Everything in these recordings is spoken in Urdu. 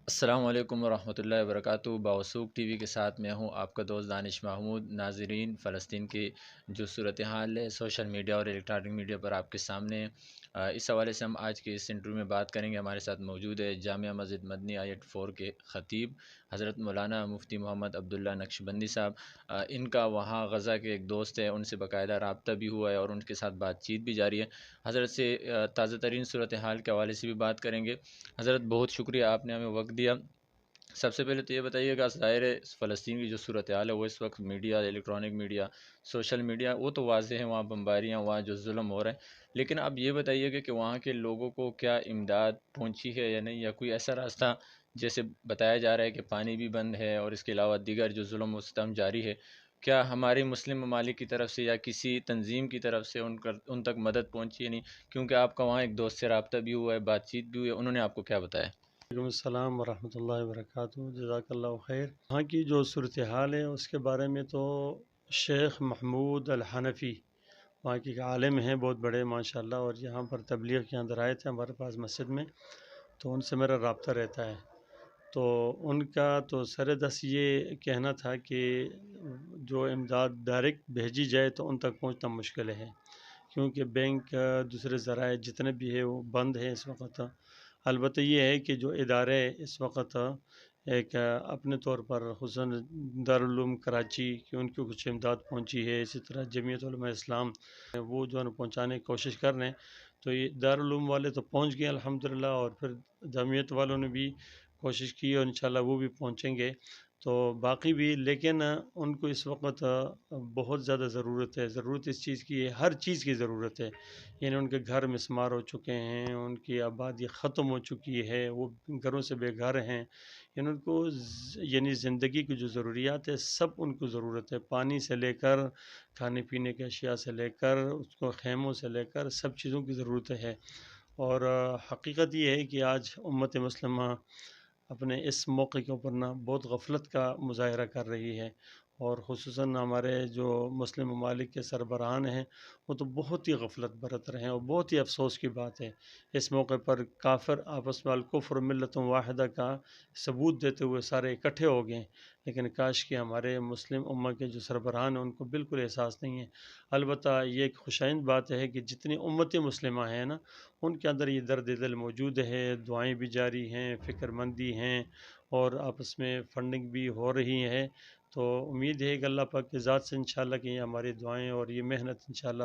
السلام علیکم ورحمۃ اللہ وبرکاتہ۔ باوسوق ٹی وی کے ساتھ میں ہوں آپ کا دوست دانش محمود۔ ناظرین، فلسطین کی جو صورتحال ہے سوشل میڈیا اور الیکٹرانک میڈیا پر آپ کے سامنے ہے۔ اس حوالے سے ہم آج کے اس انٹرویو میں بات کریں گے۔ ہمارے ساتھ موجود ہے جامعہ مسجد مدنی I/84 کے خطیب حضرت مولانا مفتی محمد عبداللہ نقشبندی صاحب۔ ان کا وہاں غزہ کے ایک دوست ہے، ان سے باقاعدہ رابطہ بھی ہوا ہے اور ان کے ساتھ بات چیت بھی جاری ہے۔ حضرت سے تازہ ترین صورتحال کے حوالے سے بھی بات کریں گے۔ حضرت بہت شکریہ، آپ نے ہمیں وقت دیا۔ سب سے پہلے تو یہ بتائیے گا، ظاہر ہے فلسطین کی جو صورتحال ہے وہ اس وقت media, electronic media, social media, وہ تو واضح ہے وہاں بمباریاں، وہاں جو ظلم ہو رہا ہے، لیکن اب یہ بتائیے گا کہ وہاں کے لوگوں کو کیا امداد پہنچی ہے یا نہیں، یا کوئی ایسا راستہ، جیسے بتایا جا رہا ہے کہ پانی بھی بند ہے اور اس کے علاوہ دیگر جو ظلم و ستم جاری ہے، کیا ہمارے مسلم ممالک کی طرف سے یا کسی تنظیم کی طرف سے ان تک مدد پہنچی ہے نہیں؟ کیونکہ آپ کا وہاں ایک دوست سے رابطہ بھی ہوا ہے، بات چیت بھی ہوئی ہے، انہوں نے آپ کو کیا بتایا؟ وعلیکم السلام ورحمۃ اللہ وبرکاتہ، جزاک اللہ خیر۔ وہاں کی جو صورتحال ہے اس کے بارے میں تو شیخ محمود الحنفی وہاں کے ایک عالم ہیں، بہت بڑے ماشاءاللہ، اور یہاں پر تبلیغ کے اندر آئے تھے ہمارے پاس مسجد میں، تو ان سے میرا رابطہ رہتا ہے۔ تو ان کا تو سر دست یہ کہنا تھا کہ جو امداد ڈائریکٹ بھیجی جائے تو ان تک پہنچنا مشکل ہے، کیونکہ بینک دوسرے ذرائع جتنے بھی ہے وہ بند ہیں اس وقت۔ البتہ یہ ہے کہ جو ادارے اس وقت ایک اپنے طور پر خصوصاً دارالعلوم کراچی کی ان کو کچھ امداد پہنچی ہے، اسی طرح جمعیت علماء اسلام وہ جو ہے پہنچانے کی کوشش کر رہے ہیں، تو یہ دارالعلوم والے تو پہنچ گئے الحمدللہ، اور پھر جمعیت والوں نے بھی کوشش کی اور انشاءاللہ وہ بھی پہنچیں گے، تو باقی بھی، لیکن ان کو اس وقت بہت زیادہ ضرورت اس چیز کی ہے، ہر چیز کی ضرورت ہے، یعنی ان کے گھر مسمار ہو چکے ہیں، ان کی آبادی ختم ہو چکی ہے، وہ گھروں سے بے گھر ہیں، یعنی ان کو یعنی زندگی کی جو ضروریات ہے سب ان کو ضرورت ہے، پانی سے لے کر کھانے پینے کی اشیاء سے لے کر اس کو خیموں سے لے کر سب چیزوں کی ضرورت ہے۔ اور حقیقت یہ ہے کہ آج امت مسلمہ اپنے اس موقع کے اوپر بہت غفلت کا مظاہرہ کر رہی ہے، اور خصوصاً ہمارے جو مسلم ممالک کے سربراہان ہیں وہ تو بہت ہی غفلت برت رہے ہیں، اور بہت ہی افسوس کی بات ہے اس موقع پر کافر آپس میں الکفر ملت واحدہ کا ثبوت دیتے ہوئے سارے اکٹھے ہو گئے ہیں، لیکن کاش کہ ہمارے مسلم امہ کے جو سربراہان ہیں ان کو بالکل احساس نہیں ہے۔ البتہ یہ ایک خوشائند بات ہے کہ جتنی امت مسلمہ ہیں نا، ان کے اندر یہ درد دل موجود ہے، دعائیں بھی جاری ہیں، فکر مندی ہیں، اور آپس میں فنڈنگ بھی ہو رہی ہے، تو امید ہے کہ اللہ پاک کی ذات سے انشاءاللہ کہ یہ ہماری دعائیں اور یہ محنت انشاءاللہ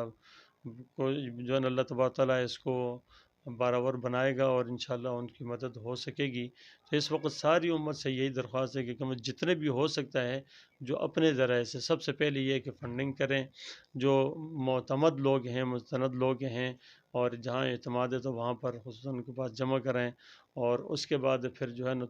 کو جو ہے اللہ تبارک تعالیٰ اس کو بارآور بنائے گا، اور انشاءاللہ ان کی مدد ہو سکے گی۔ تو اس وقت ساری امت سے یہی درخواست ہے کہ جتنے بھی ہو سکتا ہے جو اپنے ذرائع سے، سب سے پہلے یہ کہ فنڈنگ کریں، جو معتمد لوگ ہیں، مستند لوگ ہیں، اور جہاں اعتماد ہے تو وہاں پر خصوصاً ان کے پاس جمع کریں، اور اس کے بعد پھر جو ہے نا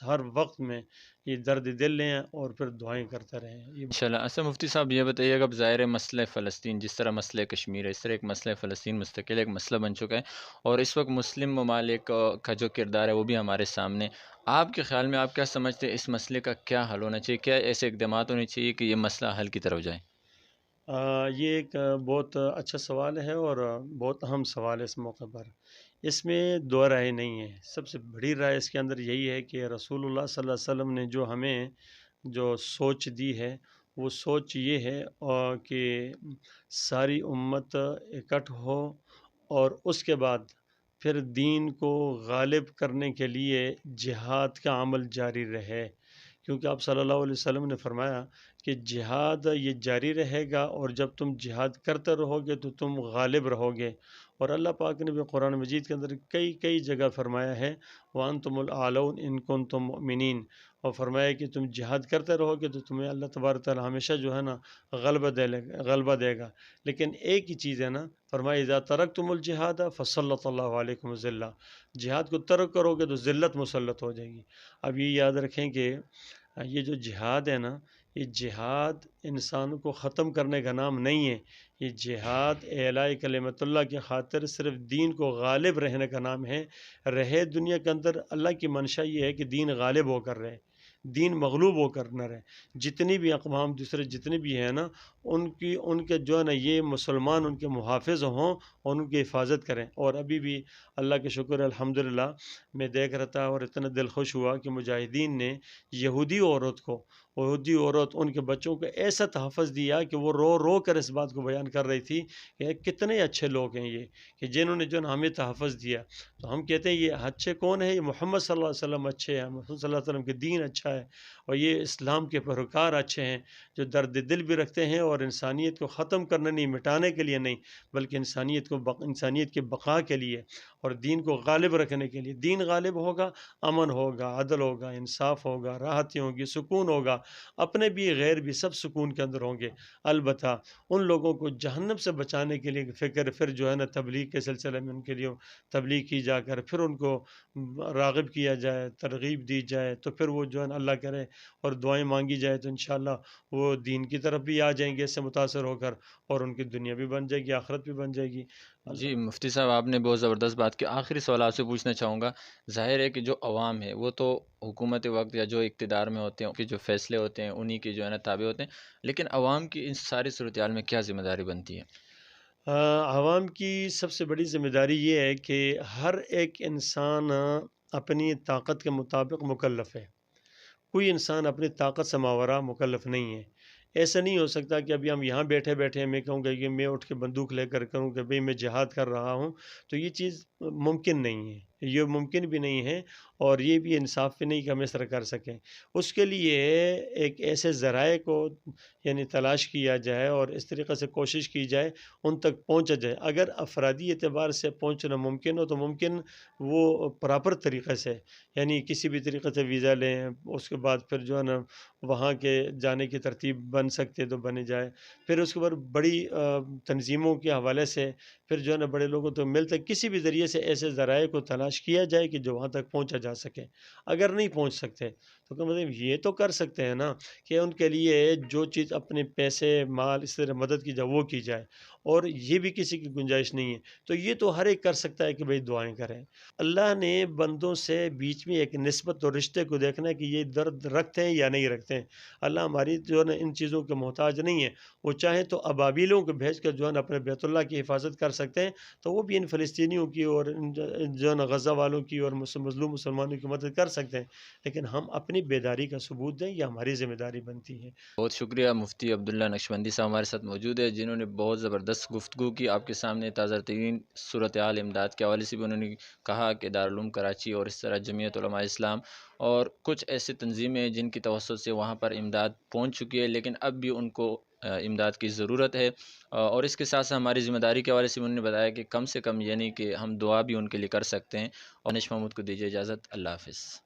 ہر وقت میں یہ درد دل لیں اور پھر دعائیں کرتے رہیں یہ۔ انشاءاللہ۔ اچھا مفتی صاحب یہ بتائیے گا، اب ظاہر ہے مسئلہ فلسطین جس طرح مسئلہ کشمیر ہے، اس طرح ایک مسئلہ فلسطین مستقل ایک مسئلہ بن چکا ہے، اور اس وقت مسلم ممالک کا جو کردار ہے وہ بھی ہمارے سامنے۔ آپ کے خیال میں آپ کیا سمجھتے ہیں اس مسئلے کا کیا حل ہونا چاہیے؟ کیا ایسے اقدامات ہونے چاہیے کہ یہ مسئلہ حل کی طرف جائے؟ یہ ایک بہت اچھا سوال ہے، اور بہت اہم سوال ہے اس موقع پر۔ اس میں دو رائے نہیں ہے، سب سے بڑی رائے اس کے اندر یہی ہے کہ رسول اللہ صلی اللہ علیہ وسلم نے جو ہمیں جو سوچ دی ہے، وہ سوچ یہ ہے کہ ساری امت اکٹھ ہو، اور اس کے بعد پھر دین کو غالب کرنے کے لیے جہاد کا عمل جاری رہے، کیونکہ آپ صلی اللہ علیہ وسلم نے فرمایا کہ جہاد یہ جاری رہے گا، اور جب تم جہاد کرتے رہو گے تو تم غالب رہو گے، اور اللہ پاک نے بھی قرآن مجید کے اندر کئی جگہ فرمایا ہے وَأَنْتُمُ الْأَعْلَوْنَ إِن كُنتُم مُؤْمِنِينَ، اور فرمایا کہ تم جہاد کرتے رہو گے تو تمہیں اللہ تبارک تعالیٰ ہمیشہ جو ہے نا غلبہ دے گا، لیکن ایک ہی چیز ہے نا، فرمایا اذا ترکتم الجہاد فسلط اللہ علیکم الذلہ، جہاد کو ترک کرو گے تو ذلت مسلط ہو جائے گی۔ اب یہ یاد رکھیں کہ یہ جو جہاد ہے نا، یہ جہاد انسان کو ختم کرنے کا نام نہیں ہے، یہ جہاد اعلاء کلمت اللہ کی خاطر صرف دین کو غالب رہنے کا نام ہے۔ رہے دنیا کے اندر، اللہ کی منشا یہ ہے کہ دین غالب ہو کر رہے، دین مغلوب ہو کر نہ رہے۔ جتنی بھی اقوام دوسرے جتنے بھی ہیں نا، ان کے جو ہے نا یہ مسلمان ان کے محافظ ہوں اور ان کی حفاظت کریں۔ اور ابھی بھی اللہ کے شکر ہے الحمدللہ میں دیکھ رہا تھا اور اتنا دل خوش ہوا کہ مجاہدین نے یہودی عورت ان کے بچوں کو ایسا تحفظ دیا کہ وہ رو رو کر اس بات کو بیان کر رہی تھی کہ کتنے اچھے لوگ ہیں یہ، کہ جنہوں نے جو ہے نا ہمیں تحفظ دیا۔ تو ہم کہتے ہیں یہ اچھے کون ہیں؟ یہ محمد صلی اللہ علیہ وسلم اچھے ہیں، محمد صلی اللہ علیہ وسلم کے دین اچھا ہے، اور یہ اسلام کے پیروکار اچھے ہیں جو درد دل بھی رکھتے ہیں اور انسانیت کو ختم کرنے نہیں، مٹانے کے لیے نہیں، بلکہ انسانیت کے بقا کے لیے اور دین کو غالب رکھنے کے لیے۔ دین غالب ہوگا، امن ہوگا، عدل ہوگا، انصاف ہوگا، راحتی ہوگی، سکون ہوگا، اپنے بھی غیر بھی سب سکون کے اندر ہوں گے۔ البتہ ان لوگوں کو جہنم سے بچانے کے لیے فکر پھر جو ہے نا تبلیغ کے سلسلے میں ان کے لیے تبلیغ کی جا کر پھر ان کو راغب کیا جائے، ترغیب دی جائے، تو پھر وہ جو ہے نا اللہ کرے اور دعائیں مانگی جائے تو انشاءاللہ وہ دین کی طرف بھی آ جائیں گے اس سے متاثر ہو کر، اور ان کی دنیا بھی بن جائے گی، آخرت بھی بن جائے گی۔ جی مفتی صاحب، آپ نے بہت زبردست بات کی۔ آخری سوال آپ سے پوچھنا چاہوں گا، ظاہر ہے کہ جو عوام ہے وہ تو حکومت وقت یا جو اقتدار میں ہوتے ہیں ان کے جو فیصلے ہوتے ہیں انہی کے جو ہے نا تابع ہوتے ہیں، لیکن عوام کی ان ساری صورتحال میں کیا ذمہ داری بنتی ہے؟ عوام کی سب سے بڑی ذمہ داری یہ ہے کہ ہر ایک انسان اپنی طاقت کے مطابق مکلف ہے۔ کوئی انسان اپنی طاقت سے ماوراء مکلف نہیں ہے۔ ایسا نہیں ہو سکتا کہ ابھی ہم یہاں بیٹھے بیٹھے میں کہوں گا کہ میں اٹھ کے بندوق لے کر کہوں کہ بھئی میں جہاد کر رہا ہوں، تو یہ چیز ممکن نہیں ہے، یہ ممکن بھی نہیں ہے، اور یہ بھی انصاف بھی نہیں کہ ہم اس طرح کر سکیں۔ اس کے لیے ایک ایسے ذرائع کو یعنی تلاش کیا جائے اور اس طریقے سے کوشش کی جائے ان تک پہنچا جائے۔ اگر افرادی اعتبار سے پہنچنا ممکن ہو تو ممکن وہ پراپر طریقے سے، یعنی کسی بھی طریقے سے ویزا لیں، اس کے بعد پھر جو ہے نا وہاں کے جانے کی ترتیب بن سکتے تو بنے جائے، پھر اس کے بعد بڑی تنظیموں کے حوالے سے پھر جو ہے نا بڑے لوگوں تو ملتے کسی بھی ذریعے سے ایسے ذرائع کو تلاش کیا جائے کہ جو وہاں تک پہنچا جا سکے۔ اگر نہیں پہنچ سکتے تو کہ مطلب یہ تو کر سکتے ہیں نا کہ ان کے لیے جو چیز اپنے پیسے مال اس طرح مدد کی جائے وہ کی جائے، اور یہ بھی کسی کی گنجائش نہیں ہے تو یہ تو ہر ایک کر سکتا ہے کہ بھئی دعائیں کریں۔ اللہ نے بندوں سے بیچ میں ایک نسبت اور رشتے کو دیکھنا ہے کہ یہ درد رکھتے ہیں یا نہیں رکھتے ہیں۔ اللہ ہماری جو ہے نا ان چیزوں کے محتاج نہیں ہے، وہ چاہیں تو ابابیلوں کو بھیج کر جو ہے نا اپنے بیت اللہ کی حفاظت کر سکتے ہیں، تو وہ بھی ان فلسطینیوں کی اور ان جو ہے نا غزہ والوں کی اور مظلوم مسلمانوں کی مدد کر سکتے ہیں، لیکن ہم اپنی بیداری کا ثبوت دیں، یہ ہماری ذمہ داری بنتی ہے۔ بہت شکریہ مفتی عبداللہ نقشبندی صاحب ہمارے ساتھ موجود ہے، جنہوں نے بہت زبردست گفتگو کی آپ کے سامنے۔ تازہ ترین صورتحال امداد کے حوالے سے بھی انہوں نے کہا کہ دارالعلوم کراچی اور اس طرح جمعیت علماء اسلام اور کچھ ایسی تنظیمیں جن کی توسط سے وہاں پر امداد پہنچ چکی ہے، لیکن اب بھی ان کو امداد کی ضرورت ہے، اور اس کے ساتھ ساتھ ہماری ذمہ داری کے حوالے سے انہوں نے بتایا کہ کم سے کم یعنی کہ ہم دعا بھی ان کے لیے کر سکتے ہیں۔ اور دانش محمود کو دیجیے اجازت، اللہ حافظ۔